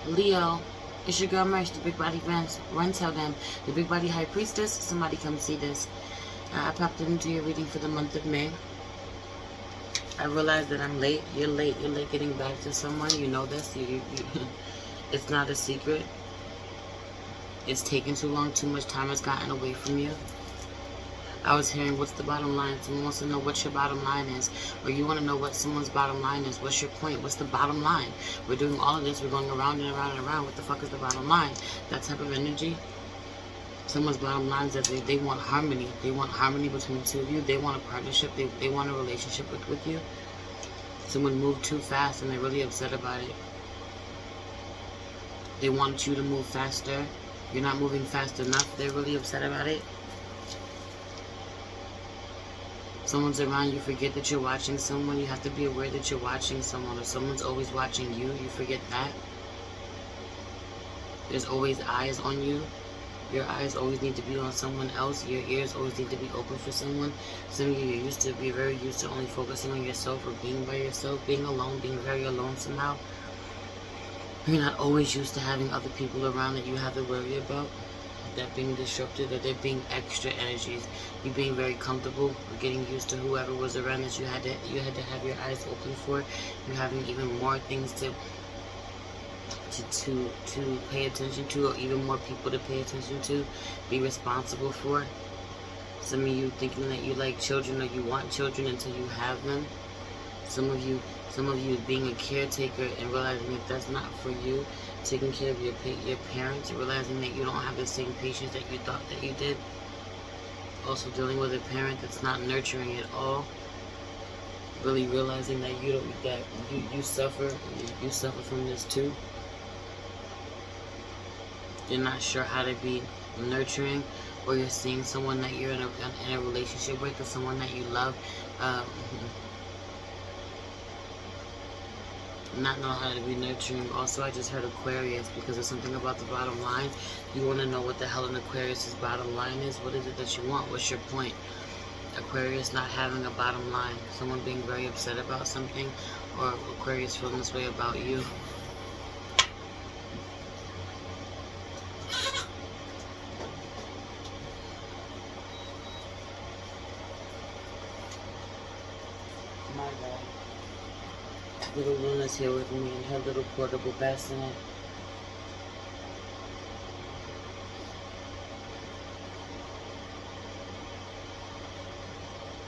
Leo, it's your girl Merch, the Big Body Run tell them. The Big Body High Priestess, somebody come see this. I popped into your reading for the month of May. I realized that I'm late. You're late. You're late getting back to someone. You know this. It's not a secret. It's taken too long. Too much time has gotten away from you. I was hearing, what's the bottom line? Someone wants to know what your bottom line is. Or you want to know what someone's bottom line is. What's your point? What's the bottom line? We're doing all of this. We're going around and around and around. What the fuck is the bottom line? That type of energy. Someone's bottom line is that they want harmony. They want harmony between the two of you. They want a partnership. They want a relationship with you. Someone moved too fast and they're really upset about it. They want you to move faster. You're not moving fast enough. They're really upset about it. Someone's around, you forget that you're watching someone. You have to be aware that you're watching someone, or someone's always watching you. You forget that. There's always eyes on you. Your eyes always need to be on someone else. Your ears always need to be open for someone. Some of you used to be very used to only focusing on yourself or being by yourself, being alone, being very alone somehow. You're not always used to having other people around that you have to worry about. They're being disrupted, or they're being extra energies. You being very comfortable, or getting used to whoever was around that you had to have your eyes open for. You're having even more things to pay attention to, or even more people to pay attention to, be responsible for. Some of you thinking that you like children, or you want children until you have them. Some of you being a caretaker and realizing that that's not for you. Taking care of your parents and realizing that you don't have the same patience that you thought that you did. Also dealing with a parent that's not nurturing at all. Really realizing that you suffer from this too. You're not sure how to be nurturing, or you're seeing someone that you're in a relationship with, or someone that you love. Not know how to be nurturing. Also, I just heard Aquarius, because there's something about the bottom line. You want to know what the hell an Aquarius's bottom line is. What is it that you want? What's your point? Aquarius not having a bottom line. Someone being very upset about something, or Aquarius feeling this way about you. My God. Little Luna's here with me in her little portable bassinet.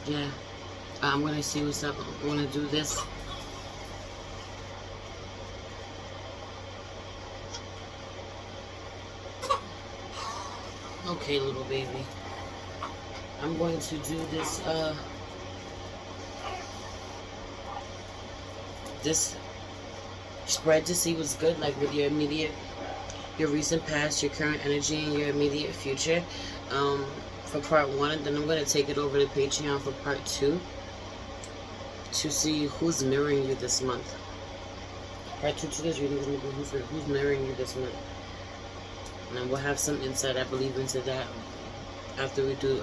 Yeah. I'm going to see what's up. I'm going to do this. Okay, little baby. I'm going to do this, this spread to see what's good, like with your recent past, your current energy, and your immediate future, for part 1, and then I'm going to take it over to Patreon for part 2 to see who's mirroring you this month. Part 2 to this reading is going to be who's mirroring you this month, and then we'll have some insight, I believe, into that after we do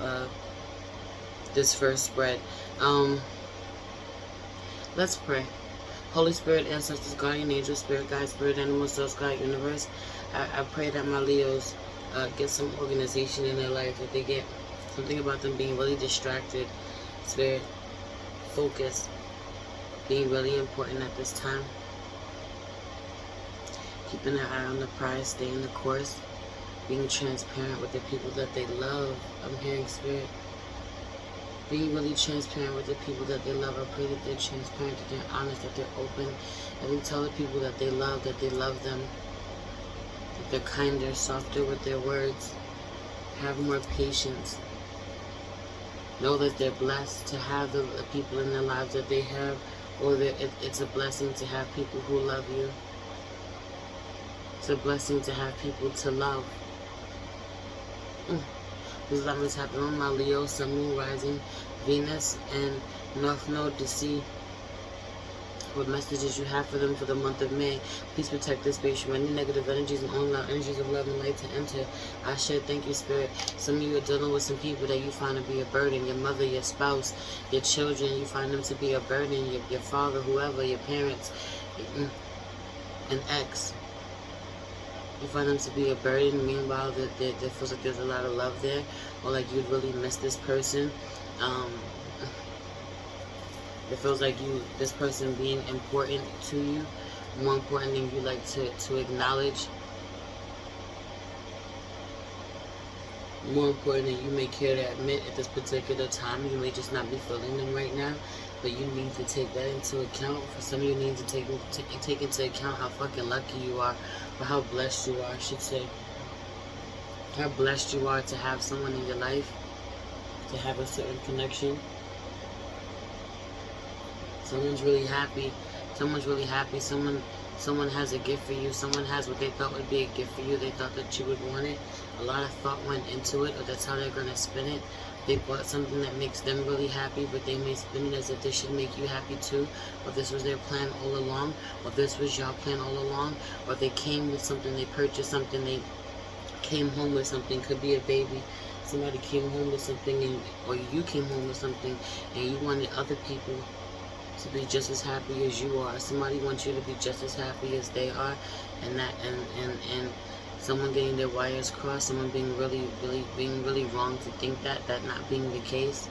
this first spread. Let's pray. Holy Spirit, ancestors, guardian angels, spirit guides, spirit animals, source, God, universe, I pray that my Leos get some organization in their life, that they get something about them being really distracted, spirit, focus, being really important at this time, keeping their eye on the prize, staying the course, being transparent with the people that they love. I'm hearing spirit. Being really transparent with the people that they love. I pray that they're transparent, that they're honest, that they're open, that they tell the people that they love them, that they're kinder, softer with their words, have more patience. Know that they're blessed to have the people in their lives that they have, or that it's a blessing to have people who love you. It's a blessing to have people to love. This love is happening on my Leo, Sun, Moon, Rising, Venus, and North Node to see what messages you have for them for the month of May. Please protect this space from any negative energies and only allow energies of love and light to enter. I share, thank you, Spirit. Some of you are dealing with some people that you find to be a burden. Your mother, your spouse, your children, you find them to be a burden. Your father, whoever, your parents, an ex. You find them to be a burden. Meanwhile, there feels like there's a lot of love there, or like you'd really miss this person. It feels like this person being important to you, more important than you like to acknowledge, more important than you may care to admit at this particular time. You may just not be feeling them right now, but you need to take that into account. For some of you, need to take into account how fucking lucky you are, or how blessed you are, I should say. How blessed you are to have someone in your life, to have a certain connection. Someone's really happy. Someone's really happy. Someone has a gift for you. Someone has what they thought would be a gift for you. They thought that you would want it. A lot of thought went into it, or that's how they're going to spin it. They bought something that makes them really happy, but they may spin it as if this should make you happy too. Or this was their plan all along. Or this was your plan all along. Or they came with something. They purchased something. They came home with something. Could be a baby. Somebody came home with something, or you came home with something, and you wanted other people to be just as happy as you are. Somebody wants you to be just as happy as they are, and someone getting their wires crossed, someone being really wrong to think that not being the case.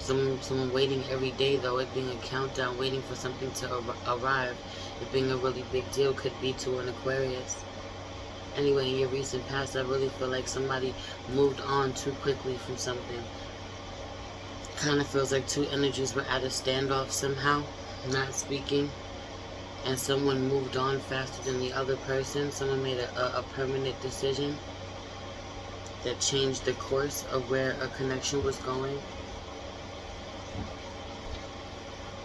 Someone waiting every day, though, it being a countdown, waiting for something to arrive. It being a really big deal, could be to an Aquarius. Anyway, in your recent past, I really feel like somebody moved on too quickly from something. Kind of feels like two energies were at a standoff somehow, not speaking, and someone moved on faster than the other person. Someone made a permanent decision that changed the course of where a connection was going.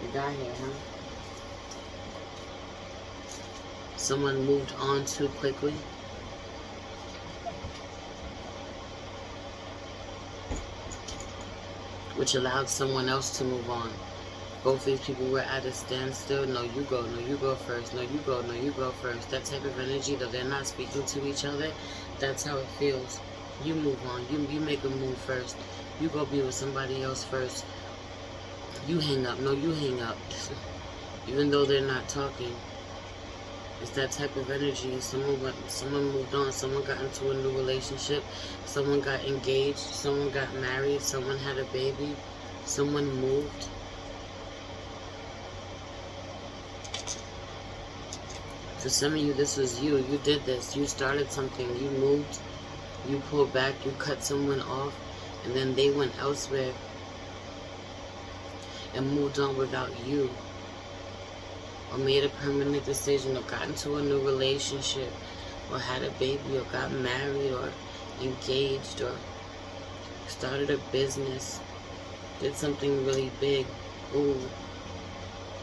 You got here, huh? Someone moved on too quickly. Which allowed someone else to move on. Both these people were at a standstill. No, you go first. No, you go first. That type of energy, though they're not speaking to each other, that's how it feels. You move on. You make a move first. You go be with somebody else first. You hang up. No, you hang up. Even though they're not talking. It's that type of energy. Someone moved on. Someone got into a new relationship. Someone got engaged. Someone got married. Someone had a baby. Someone moved. For some of you, this was you. You did this. You started something. You moved. You pulled back. You cut someone off. And then they went elsewhere and moved on without you. Or made a permanent decision, or got into a new relationship, or had a baby, or got married, or engaged, or started a business, did something really big. Ooh.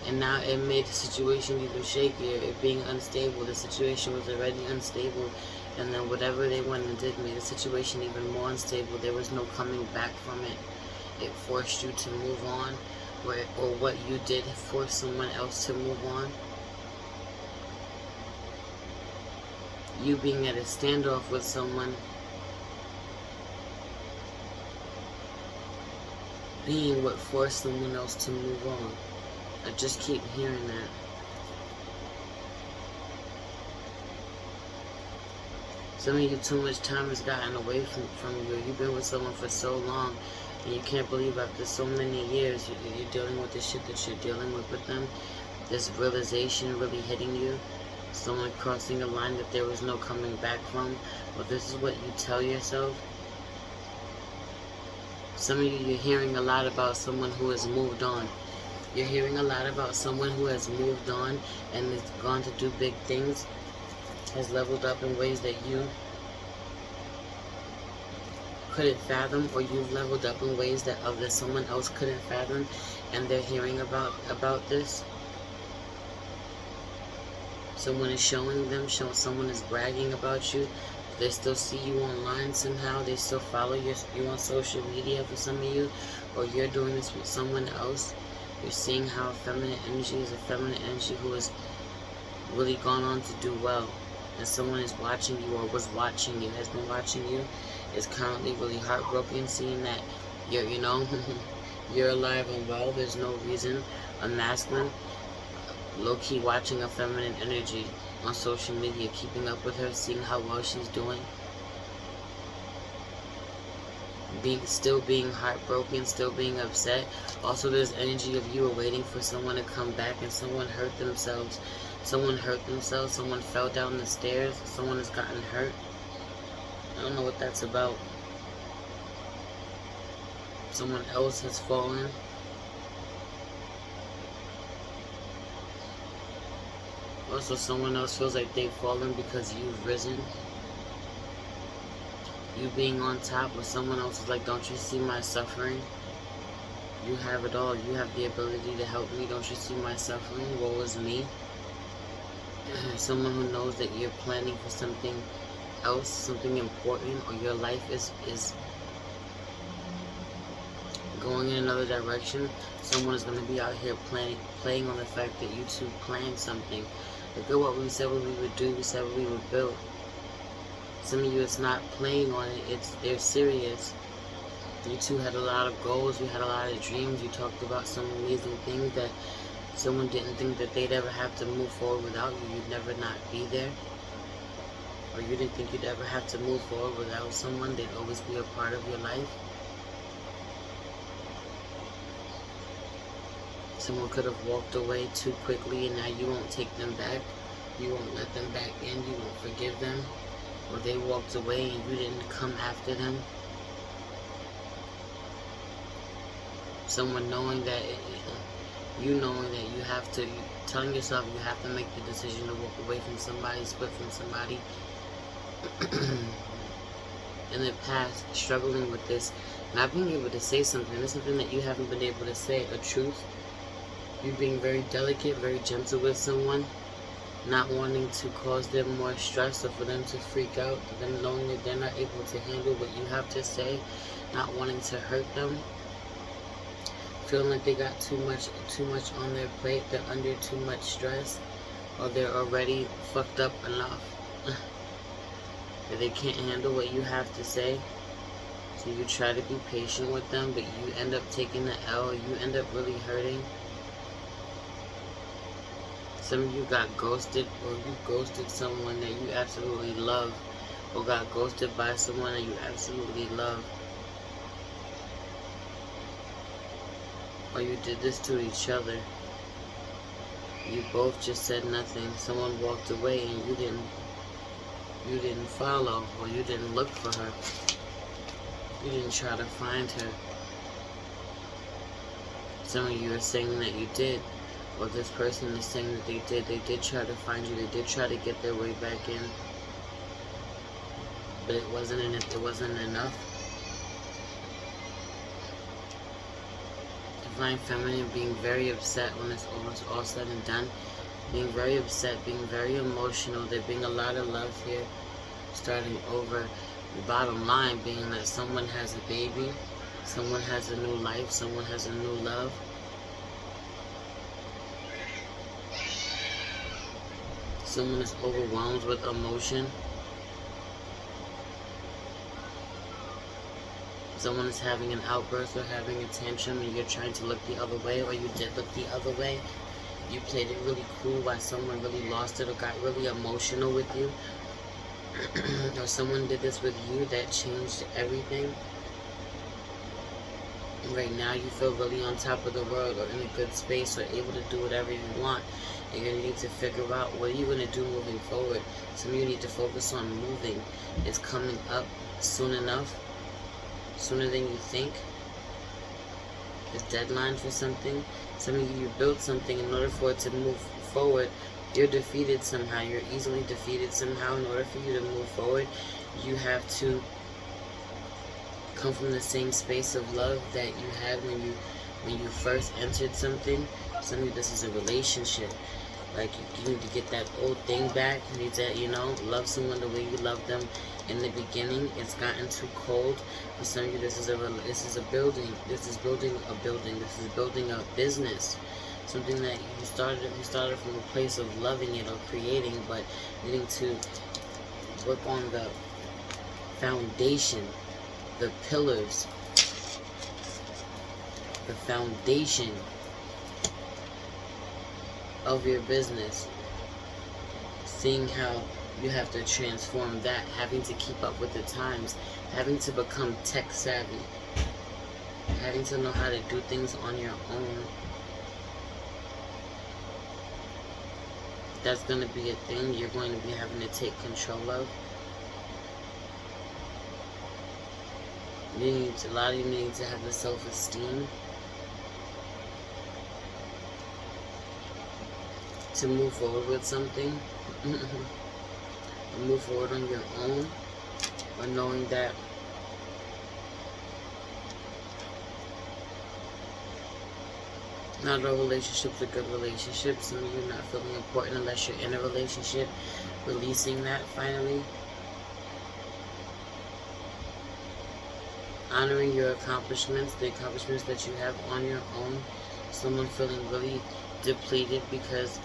And now it made the situation even shakier. It being unstable, the situation was already unstable, and then whatever they went and did made the situation even more unstable. There was no coming back from it. It forced you to move on. Or what you did force someone else to move on. You being at a standoff with someone, being what forced someone else to move on. I just keep hearing that. Some of you, too much time has gotten away from you. You've been with someone for so long, and you can't believe after so many years you're dealing with the shit that you're dealing with them. This realization really hitting you. Someone crossing a line that there was no coming back from. Well, this is what you tell yourself. Some of you, you're hearing a lot about someone who has moved on. You're hearing a lot about someone who has moved on and has gone to do big things. Has leveled up in ways that you couldn't fathom, or you've leveled up in ways that someone else couldn't fathom, and they're hearing about this. Someone is showing them, someone is bragging about you. They still see you online somehow. They still follow you on social media for some of you, or you're doing this with someone else. You're seeing how feminine energy is a feminine energy who has really gone on to do well. And someone is watching you, or was watching you, has been watching you, is currently really heartbroken, seeing that you're alive and well. There's no reason. A masculine, low-key watching a feminine energy on social media, keeping up with her, seeing how well she's doing, still being heartbroken, still being upset. Also, there's energy of you are waiting for someone to come back, and someone hurt themselves. Someone fell down the stairs, someone has gotten hurt. I don't know what that's about. Someone else has fallen. Also, someone else feels like they've fallen because you've risen. You being on top, where someone else is like, don't you see my suffering? You have it all. You have the ability to help me. Don't you see my suffering? Woe is me. Someone who knows that you're planning for something else, something important, or your life is going in another direction. Someone is going to be out here playing on the fact that you two planned something. Look at what we said what we would do. We said what we would build. Some of you, it's not playing on it. They're serious. You two had a lot of goals. You had a lot of dreams. You talked about some amazing things that someone didn't think that they'd ever have to move forward without you. You'd never not be there. Or you didn't think you'd ever have to move forward without someone. They'd always be a part of your life. Someone could have walked away too quickly, and now you won't take them back. You won't let them back in. You won't forgive them. Or they walked away and you didn't come after them. Someone knowing that, you have to, telling yourself you have to make the decision to walk away from somebody, split from somebody. In the past, struggling with this, not being able to say something. There's something that you haven't been able to say, a truth. You being very delicate, very gentle with someone. Not wanting to cause them more stress or for them to freak out, them knowing that they're not able to handle what you have to say, not wanting to hurt them, feeling like they got too much on their plate, they're under too much stress, or they're already fucked up enough that they can't handle what you have to say. So you try to be patient with them, but you end up taking the L, you end up really hurting. Some of you got ghosted, or you ghosted someone that you absolutely love, or got ghosted by someone that you absolutely love. Or you did this to each other. You both just said nothing. Someone walked away and you didn't follow, or you didn't look for her. You didn't try to find her. Some of you are saying that you did. Or this person is saying that they did try to find you, they did try to get their way back in, but it wasn't enough. Divine Feminine being very upset when it's almost all said and done, being very upset, being very emotional. There being a lot of love here, starting over. The bottom line being that someone has a baby, someone has a new life, someone has a new love. Someone is overwhelmed with emotion. Someone is having an outburst or having a tantrum and you're trying to look the other way, or you did look the other way. You played it really cool while someone really lost it or got really emotional with you. Or someone did this with you that changed everything. Right now you feel really on top of the world, or in a good space, or able to do whatever you want. You're going to need to figure out what are you going to do moving forward. Some of you need to focus on moving. It's coming up soon enough, sooner than you think. The deadline for something. Some of you built something. In order for it to move forward, you're defeated somehow. You're easily defeated somehow. In order for you to move forward, you have to come from the same space of love that you had when you first entered something. Some of you, this is a relationship. Like, you need to get that old thing back. You need to, love someone the way you loved them in the beginning. It's gotten too cold. For some of you, this is a building. This is building a building. This is building a business. Something that you started from a place of loving it or creating, but needing to work on the foundation, the pillars, the foundation. of your business, seeing how you have to transform that, having to keep up with the times, having to become tech savvy, having to know how to do things on your own. That's going to be a thing you're going to be having to take control of. A lot of you need to have the self-esteem to move forward with something. Move forward on your own, or knowing that not all relationships are good relationships. Some of you not feeling important unless you're in a relationship. Releasing that finally. Honoring your accomplishments, the accomplishments that you have on your own. Someone feeling really depleted because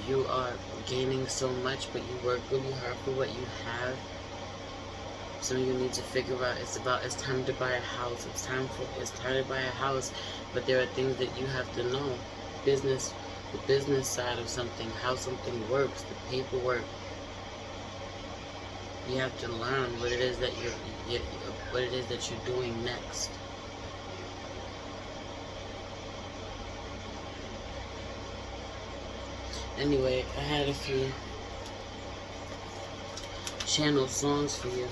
you are gaining so much, but you work really hard for what you have. Some of you need to figure out it's time to buy a house. It's time to buy a house, but there are things that you have to know. The business side of something, how something works, the paperwork. You have to learn what it is that you're doing next. Anyway, I had a few channel songs for you.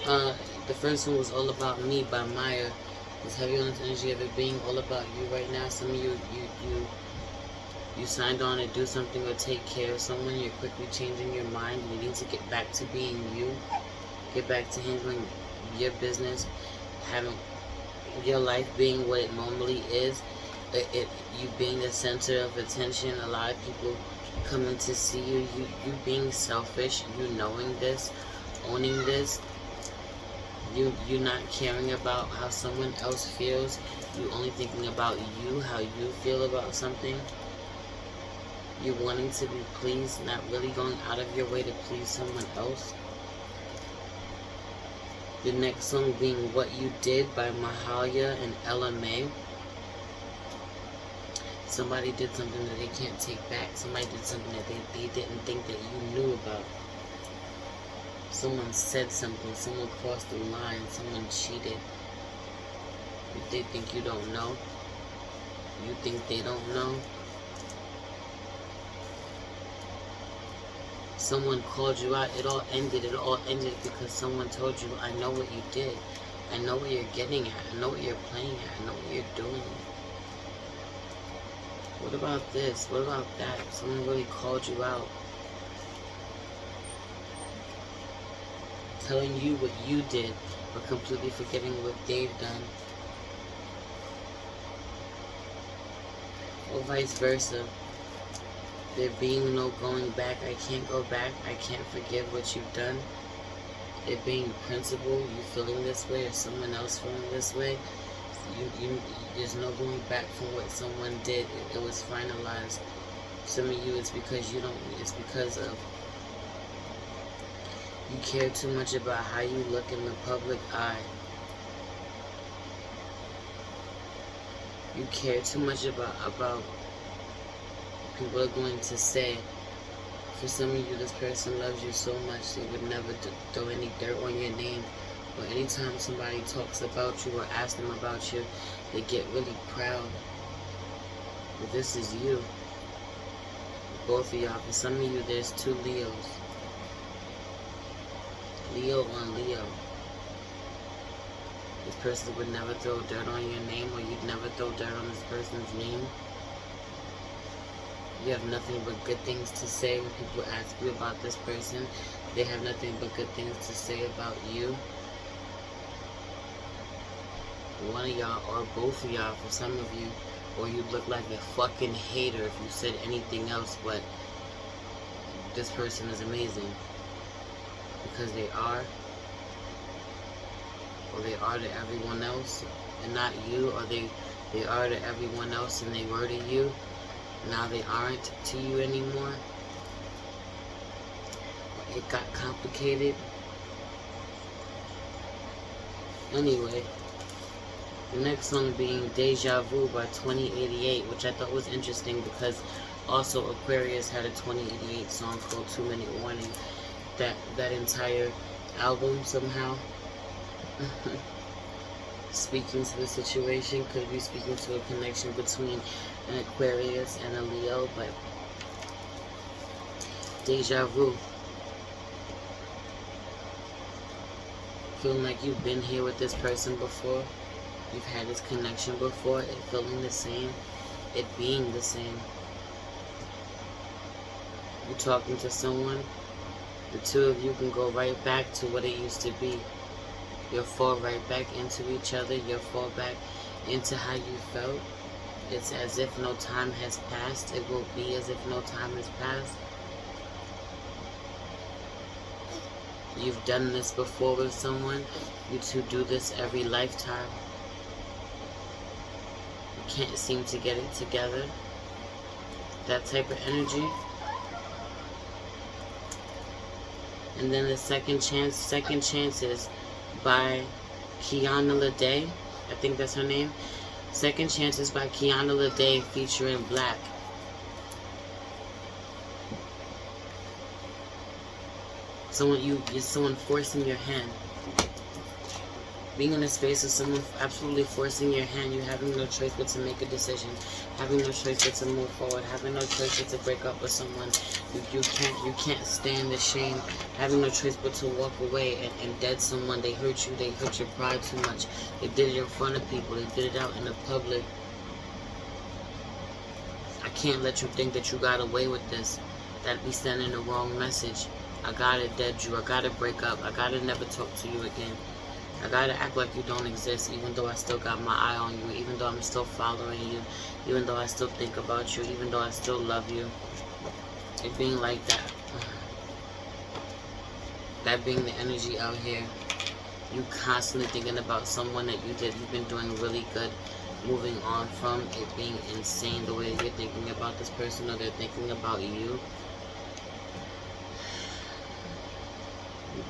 The first one was All About Me by Maya. It's heavy on this energy of it being all about you right now. Some of you signed on to do something or take care of someone. You're quickly changing your mind. You need to get back to being you. Get back to handling your business, having your life being what it normally is. You being the center of attention. A lot of people coming to see you. You being selfish. You knowing this, owning this. You not caring about how someone else feels. You only thinking about you, how you feel about something. You wanting to be pleased, not really going out of your way to please someone else. The next song being What You Did by Mahalia and Ella May. Somebody did something that they can't take back. Somebody did something that they didn't think that you knew about. Someone said something. Someone crossed the line. Someone cheated. If they think you don't know, you think they don't know. Someone called you out. It all ended because someone told you, I know what you did. I know what you're getting at. I know what you're playing at. I know what you're doing. What about this? What about that? Someone really called you out. Telling you what you did, but completely forgetting what they've done. Or vice versa. There being no going back. I can't go back. I can't forgive what you've done. It being principle, you feeling this way or someone else feeling this way. There's no going back from what someone did. It was finalized. Some of you, it's because it's because of you care too much about how you look in the public eye. You care too much about people are going to say. For some of you, this person loves you so much they would never throw any dirt on your name. Or anytime somebody talks about you or asks them about you, they get really proud. But this is you. Both of y'all. For some of you, there's two Leos. Leo on Leo. This person would never throw dirt on your name, or you'd never throw dirt on this person's name. You have nothing but good things to say when people ask you about this person. They have nothing but good things to say about you. One of y'all, or both of y'all, for some of you, or you look like a fucking hater if you said anything else but this person is amazing. Because they are, or they are to everyone else and not you, or they are to everyone else and they were to you. Now they aren't to you anymore. It got complicated. Anyway, The next song being Deja Vu by 2088, which I thought was interesting because also Aquarius had a 2088 song called 2 Minute Warning. That entire album somehow speaking to the situation, could be speaking to a connection between an Aquarius and a Leo, but Deja Vu. Feeling like you've been here with this person before. You've had this connection before. It feeling the same. It being the same. You're talking to someone. The two of you can go right back to what it used to be. You'll fall right back into each other. You'll fall back into how you felt. It's as if no time has passed. It will be as if no time has passed. You've done this before with someone. You two do this every lifetime. You can't seem to get it together. That type of energy. And then the Second Chances by Kiana Lede. I think that's her name. Second Chances by Kiana Lede featuring Black. Someone forcing your hand. Being in a space of someone absolutely forcing your hand, you having no choice but to make a decision, having no choice but to move forward, having no choice but to break up with someone. You can't stand the shame, having no choice but to walk away and dead someone. They hurt you, they hurt your pride too much. They did it in front of people, they did it out in the public. I can't let you think that you got away with this. That'd be sending the wrong message. I gotta dead you, I gotta break up, I gotta never talk to you again. I gotta act like you don't exist, even though I still got my eye on you, even though I'm still following you, even though I still think about you, even though I still love you. It being like that. That being the energy out here. You constantly thinking about someone that you've been doing really good, moving on from. It being insane the way that you're thinking about this person or they're thinking about you.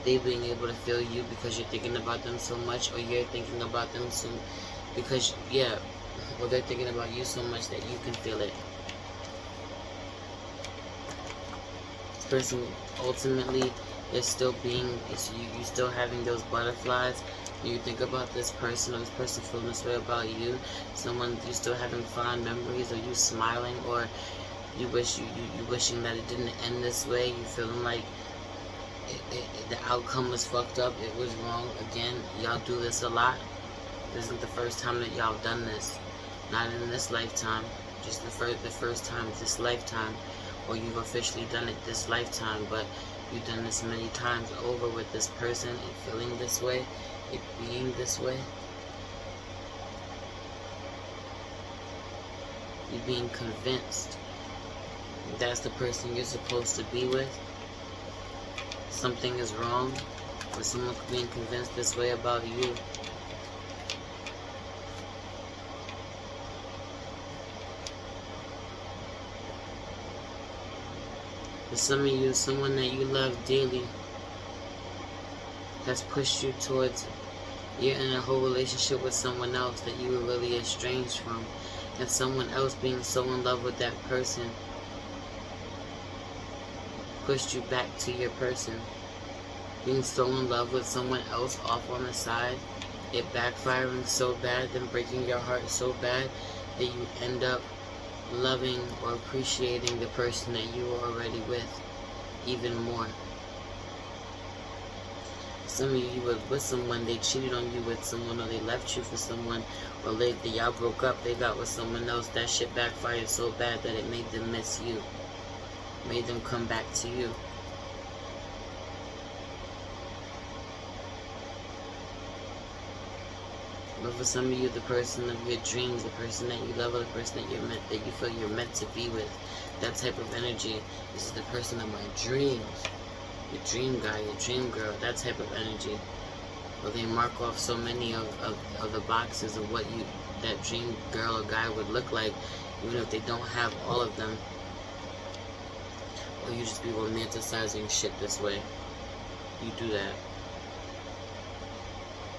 They being able to feel you because you're thinking about them so much, or you're thinking about them so because or they're thinking about you so much that you can feel it. This person ultimately is still being, you still having those butterflies. You think about this person, or this person feeling this way about you. Someone you still having fond memories, or you smiling, or you wishing that it didn't end this way. You feeling like the outcome was fucked up. It was wrong. Again, y'all do this a lot. This isn't the first time that y'all have done this. Not in this lifetime. Just the first time this lifetime. Or you've officially done it this lifetime. But you've done this many times over with this person. And feeling this way. It being this way. You being convinced that's the person you're supposed to be with. Something is wrong, or someone being convinced this way about you. For some of you, someone that you love dearly has pushed you towards, you're in a whole relationship with someone else that you were really estranged from, and someone else being so in love with that person pushed you back to your person. Being so in love with someone else off on the side, it backfiring so bad, then breaking your heart so bad that you end up loving or appreciating the person that you were already with even more. Some of you were with someone, they cheated on you with someone, or they left you for someone, or y'all broke up, they got with someone else. That shit backfired so bad that it made them miss you. Made them come back to you. But for some of you, the person of your dreams, the person that you love, or the person that you feel you're meant to be with, that type of energy, this is the person of my dreams. Your dream guy, your dream girl, that type of energy. Where they mark off so many of the boxes of what that dream girl or guy would look like, even if they don't have all of them. Or you just be romanticizing shit this way. You do that.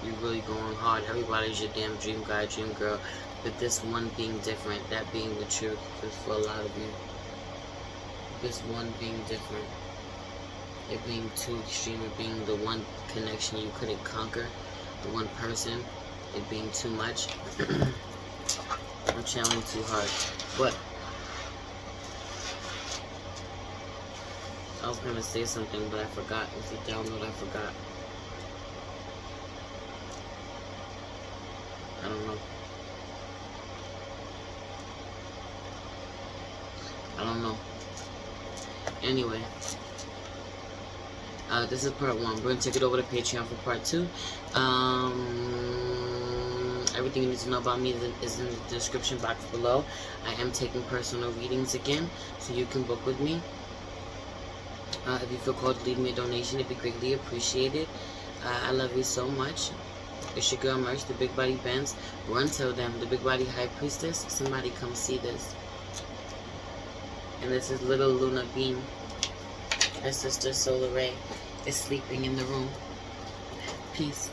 You're really going hard. Everybody's your damn dream guy, dream girl. But this one being different, that being the truth, is for a lot of you. This one being different. It being too extreme, it being the one connection you couldn't conquer, the one person, it being too much. I'm channeling too hard. But I was gonna say something, but I forgot. If you download, I forgot. I don't know. I don't know. Anyway. This is part 1. We're going to take it over to Patreon for part 2. Everything you need to know about me is in the description box below. I am taking personal readings again, so you can book with me. If you feel called to leave me a donation, it'd be greatly appreciated. I love you so much. It's your girl Merch, the Big Body Benz. Run till them, the Big Body High Priestess. Somebody come see this. And this is Little Luna Beam. Her sister Solar Ray is sleeping in the room. Peace.